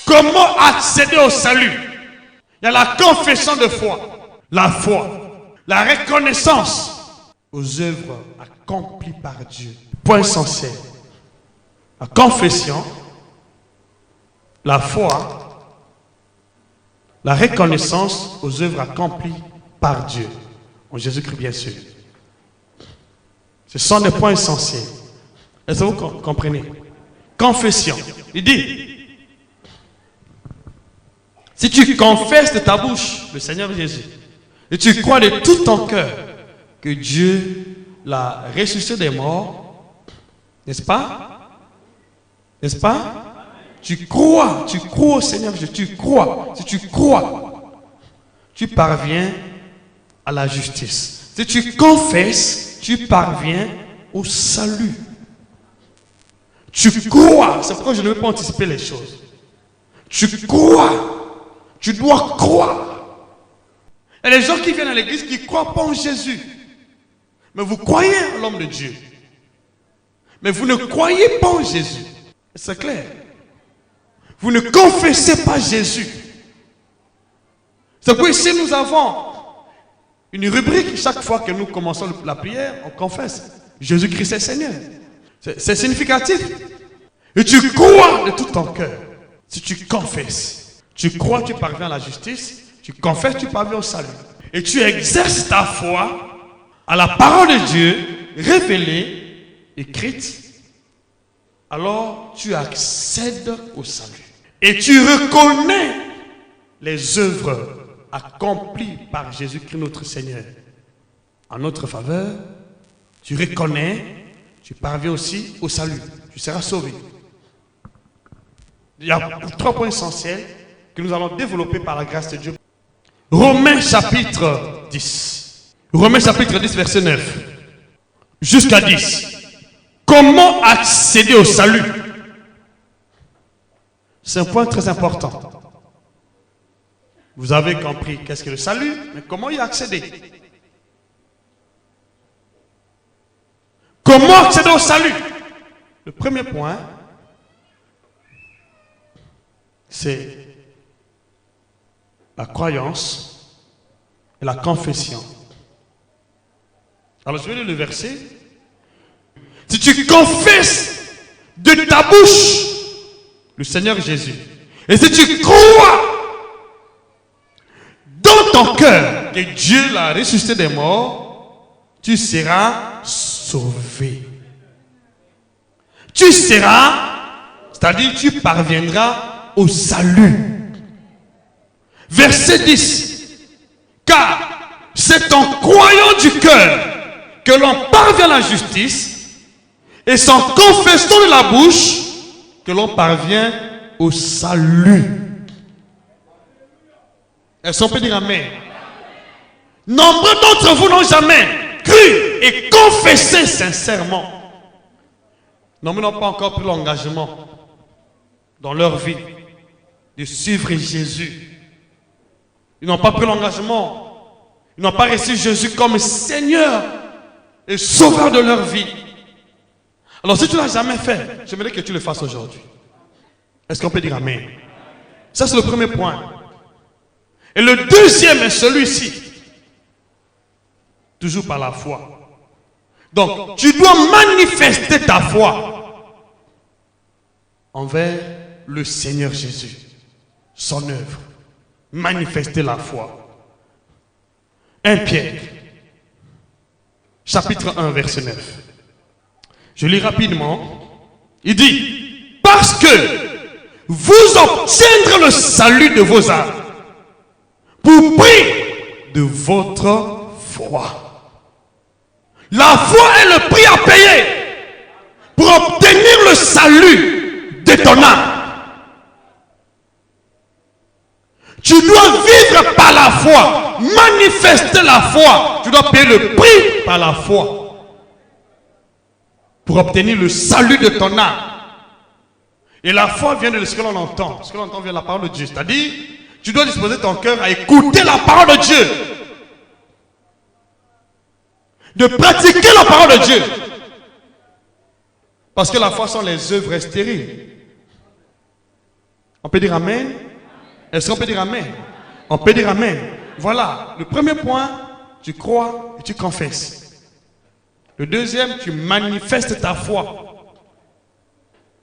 Comment accéder au salut? Il y a la confession de foi, la foi, la reconnaissance aux œuvres accomplies par Dieu. Point essentiel. La confession, la foi, la reconnaissance aux œuvres accomplies par Dieu. En Jésus-Christ, bien sûr. Ce sont des points essentiels. Est-ce que vous comprenez? Confession. Il dit, si tu confesses de ta bouche le Seigneur Jésus, et tu crois de tout ton cœur que Dieu l'a ressuscité des morts, n'est-ce pas? N'est-ce pas? Tu crois au Seigneur Jésus, tu crois. Si tu crois, tu parviens à la justice. Si tu confesses, tu parviens au salut. Tu crois, c'est pourquoi je ne veux pas anticiper les choses. Tu crois. Tu dois croire. Il y a des gens qui viennent à l'église qui ne croient pas en Jésus. Mais vous croyez en l'homme de Dieu. Mais vous ne croyez pas en Jésus. C'est clair. Vous ne confessez pas Jésus. C'est pourquoi ici nous avons une rubrique. Chaque fois que nous commençons la prière, on confesse. Jésus-Christ est Seigneur. C'est significatif. Et tu crois de tout ton cœur. Si tu confesses. Tu crois, tu parviens à la justice. Tu confesses, tu parviens au salut. Et tu exerces ta foi à la parole de Dieu, révélée, écrite. Alors, tu accèdes au salut. Et tu reconnais les œuvres accomplies par Jésus-Christ notre Seigneur en notre faveur. Tu reconnais, tu parviens aussi au salut. Tu seras sauvé. Il y a 3 points essentiels que nous allons développer par la grâce de Dieu. Romains chapitre 10. Romains chapitre 10, verset 9. Jusqu'à 10. Comment accéder au salut? C'est un point très important. Vous avez compris qu'est-ce que le salut, mais comment y accéder? Comment accéder au salut? Le premier point, c'est la croyance et la confession. Alors je vais lire le verset. Si tu confesses de ta bouche le Seigneur Jésus, et si tu crois dans ton cœur que Dieu l'a ressuscité des morts, tu seras sauvé. Tu seras, c'est-à-dire tu parviendras au salut. Verset 10. Car c'est en croyant du cœur que l'on parvient à la justice, et sans confession de la bouche que l'on parvient au salut. Est-ce qu'on peut dire amen? Nombreux d'entre vous n'ont jamais cru et confessé sincèrement. Nombreux n'ont pas encore pris l'engagement dans leur vie de suivre Jésus. Ils n'ont pas pris l'engagement. Ils n'ont pas reçu Jésus comme Seigneur et Sauveur de leur vie. Alors si tu ne l'as jamais fait, j'aimerais que tu le fasses aujourd'hui. Est-ce qu'on peut dire amen? Ça c'est le premier point. Et le deuxième est celui-ci. Toujours par la foi. Donc tu dois manifester ta foi envers le Seigneur Jésus. Son œuvre. Manifester la foi. 1 Pierre, chapitre 1, verset 9. Je lis rapidement. Il dit, parce que vous obtiendrez le salut de vos âmes pour prix de votre foi. La foi est le prix à payer pour obtenir le salut de ton âme. Tu dois vivre par la foi, manifester la foi. Tu dois payer le prix par la foi pour obtenir le salut de ton âme. Et la foi vient de ce que l'on entend. Ce que l'on entend vient de la parole de Dieu. C'est-à-dire, tu dois disposer ton cœur à écouter la parole de Dieu. De pratiquer la parole de Dieu. Parce que la foi sont les œuvres stériles. On peut dire Amen? Est-ce qu'on peut dire Amen? On peut dire Amen. Voilà, le premier point, tu crois et tu confesses. Le deuxième, tu manifestes ta foi.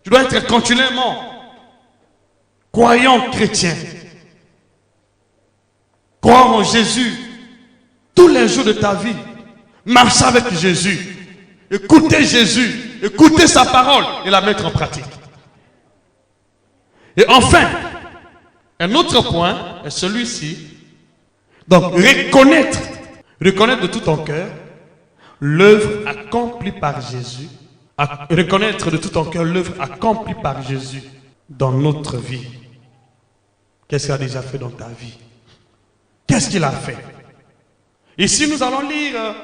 Tu dois être continuellement croyant chrétien. Croire en Jésus tous les jours de ta vie. Marcher avec Jésus. Écouter Jésus. Écouter sa parole et la mettre en pratique. Et enfin, un autre point est celui-ci. Donc, reconnaître de tout ton cœur l'œuvre accomplie par Jésus. Reconnaître de tout ton cœur l'œuvre accomplie par Jésus dans notre vie. Qu'est-ce qu'il a déjà fait dans ta vie? Qu'est-ce qu'il a fait? Ici, nous allons lire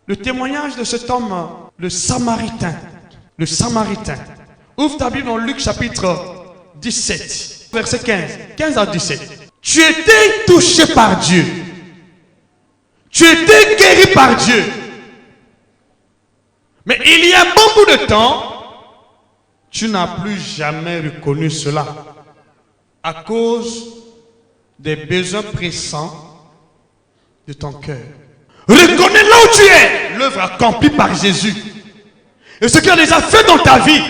le témoignage de cet homme, le Samaritain. Le Samaritain. Ouvre ta Bible dans Luc chapitre 17, verset 15. 15 à 17. Tu étais touché par Dieu. Tu étais guéri par Dieu. Mais il y a beaucoup de temps, tu n'as plus jamais reconnu cela à cause des besoins pressants de ton cœur. Reconnais là où tu es, l'œuvre accomplie par Jésus. Et ce qu'il a déjà fait dans ta vie,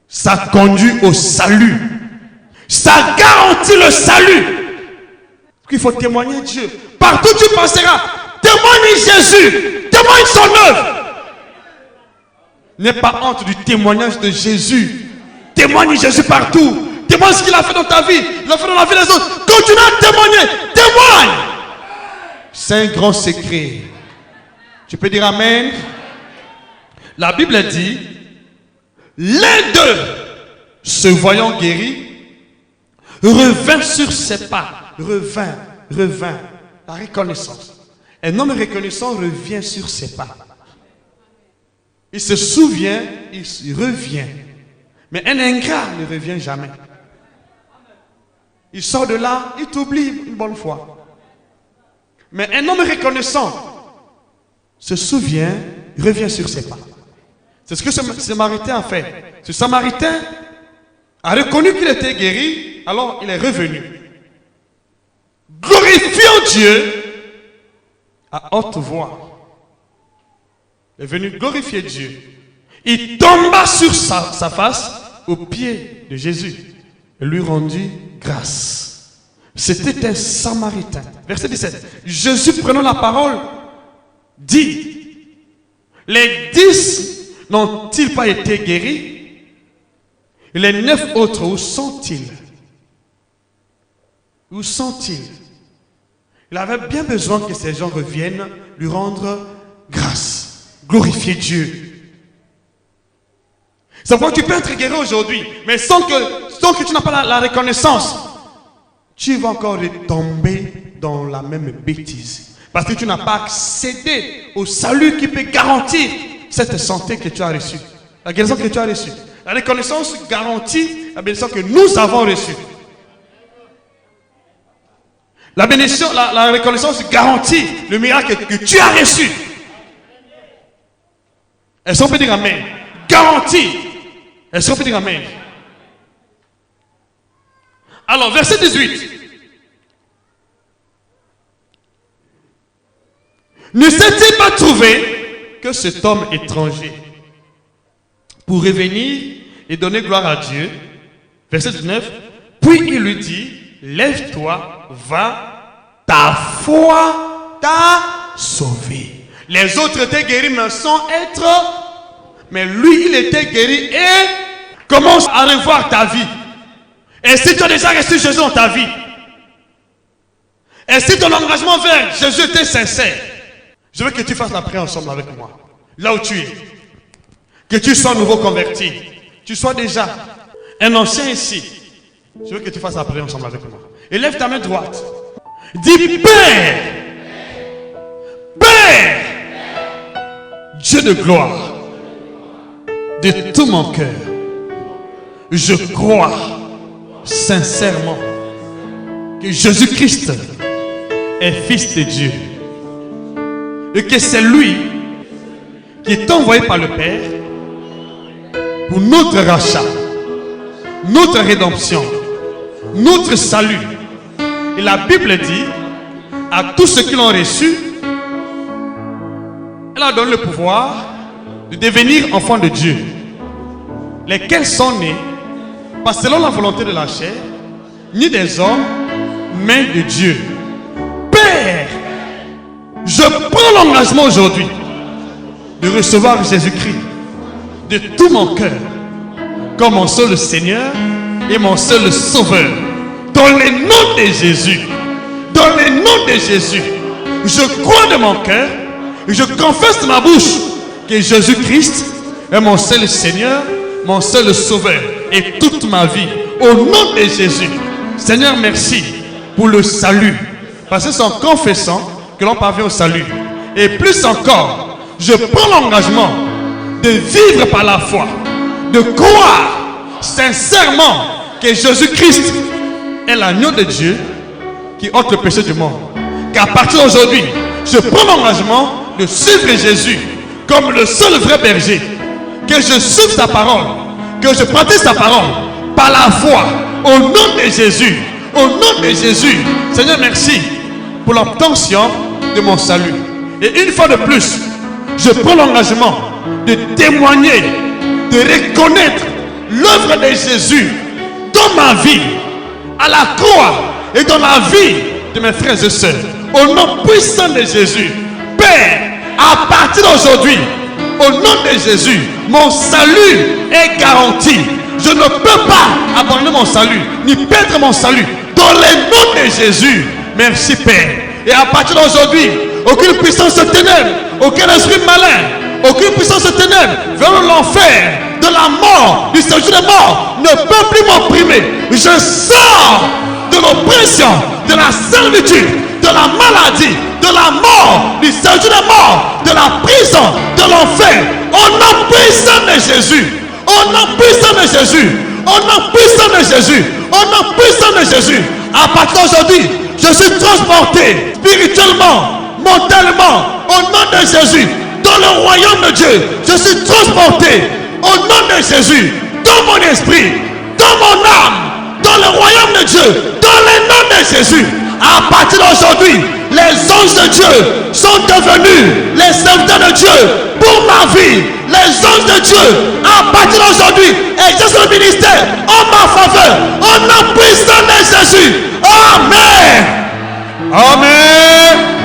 ça conduit au salut. Ça garantit le salut. Il faut témoigner Dieu. Partout où tu passeras, témoigne Jésus. Témoigne son œuvre. N'aie pas honte du témoignage de Jésus. Témoigne Jésus partout. Témoigne ce qu'il a fait dans ta vie. Il a fait dans la vie des autres. Continue à témoigner. Témoigne. C'est un grand secret. Tu peux dire Amen. La Bible dit, l'un d'eux, se voyant guéri, revint sur ses pas. Revint. La reconnaissance. Un homme reconnaissant revient sur ses pas. Il se souvient, il revient. Mais un ingrat ne revient jamais. Il sort de là, il t'oublie une bonne fois. Mais un homme reconnaissant se souvient, revient sur ses pas. C'est ce que ce Samaritain a fait. Ce Samaritain a reconnu qu'il était guéri, alors il est revenu. Glorifiant Dieu à haute voix. Il est venu glorifier Dieu. Il tomba sur sa face aux pieds de Jésus et lui rendit grâce. C'était un Samaritain. Verset 17. Jésus, prenant la parole, dit, les 10 n'ont-ils pas été guéris? Et les 9 autres, où sont-ils? Où sont-ils? Il avait bien besoin que ces gens reviennent lui rendre grâce, glorifier Dieu. C'est pourquoi tu peux être guéri aujourd'hui, mais sans que tu n'as pas la reconnaissance, tu vas encore tomber dans la même bêtise. Parce que tu n'as pas accédé au salut qui peut garantir cette santé que tu as reçue. La guérison que tu as reçue. La reconnaissance garantit la bénédiction que nous avons reçue. La bénédiction, la reconnaissance garantit le miracle que tu as reçu. Est-ce qu'on peut dire Amen? Garantie. Est-ce qu'on peut dire Amen? Alors, verset 18. Ne s'est-il pas trouvé que cet homme étranger pour revenir et donner gloire à Dieu? Verset 19. Puis il lui dit, lève-toi, va, ta foi t'a sauvé. Les autres étaient guéris, mais sans être. Mais lui, il était guéri et commence à revoir ta vie. Et si tu as déjà reçu Jésus dans ta vie, et si ton engagement vers Jésus était sincère, je veux que tu fasses la prière ensemble avec moi. Là où tu es. Que tu sois nouveau converti. Tu sois déjà un ancien ici. Je veux que tu fasses la prière ensemble avec moi. Et lève ta main droite. Dis Père. Père. Dieu de gloire. De tout mon cœur. Je crois sincèrement que Jésus-Christ est Fils de Dieu. Et que c'est lui qui est envoyé par le Père pour notre rachat, notre rédemption, notre salut. Et la Bible dit, à tous ceux qui l'ont reçu, elle a donné le pouvoir de devenir enfants de Dieu, lesquels sont nés, pas selon la volonté de la chair, ni des hommes, mais de Dieu. Père, je prends l'engagement aujourd'hui de recevoir Jésus-Christ de tout mon cœur comme mon seul Seigneur et mon seul Sauveur. Dans le nom de Jésus, dans le nom de Jésus, je crois de mon cœur et je confesse de ma bouche que Jésus-Christ est mon seul Seigneur, mon seul Sauveur et toute ma vie. Au nom de Jésus, Seigneur, merci pour le salut. Parce que c'est en confessant que l'on parvient au salut. Et plus encore, je prends l'engagement de vivre par la foi, de croire sincèrement que Jésus-Christ est l'agneau de Dieu qui ôte le péché du monde. Qu'à partir d'aujourd'hui, je prends l'engagement de suivre Jésus comme le seul vrai berger. Que je suive sa parole, que je pratique sa parole par la foi, au nom de Jésus. Au nom de Jésus, Seigneur, merci pour l'obtention de mon salut. Et une fois de plus, je prends l'engagement de témoigner, de reconnaître l'œuvre de Jésus dans ma vie, à la croix et dans la vie de mes frères et sœurs. Au nom puissant de Jésus, Père, à partir d'aujourd'hui, au nom de Jésus, mon salut est garanti. Je ne peux pas abandonner mon salut, ni perdre mon salut. Dans le nom de Jésus, merci Père. Et à partir d'aujourd'hui, aucune puissance de ténèbres, aucun esprit malin, aucune puissance de ténèbres vers l'enfer, de la mort, du séjour de mort, ne peut plus m'opprimer. Je sors de l'oppression, de la servitude, de la maladie, de la mort, du séjour de mort, de la prison, de l'enfer. Au nom puissant de Jésus, au nom puissant de Jésus, au nom puissant de Jésus, au nom puissant de Jésus. À partir d'aujourd'hui, je suis transporté spirituellement, mentalement, au nom de Jésus, dans le royaume de Dieu. Je suis transporté au nom de Jésus, dans mon esprit, dans mon âme, dans le royaume de Dieu, dans le nom de Jésus. À partir d'aujourd'hui, les anges de Dieu sont devenus les serviteurs de Dieu pour ma vie. Les anges de Dieu, à partir d'aujourd'hui, exercent le ministère en ma faveur, au nom puissant de Jésus. Amen. Amen.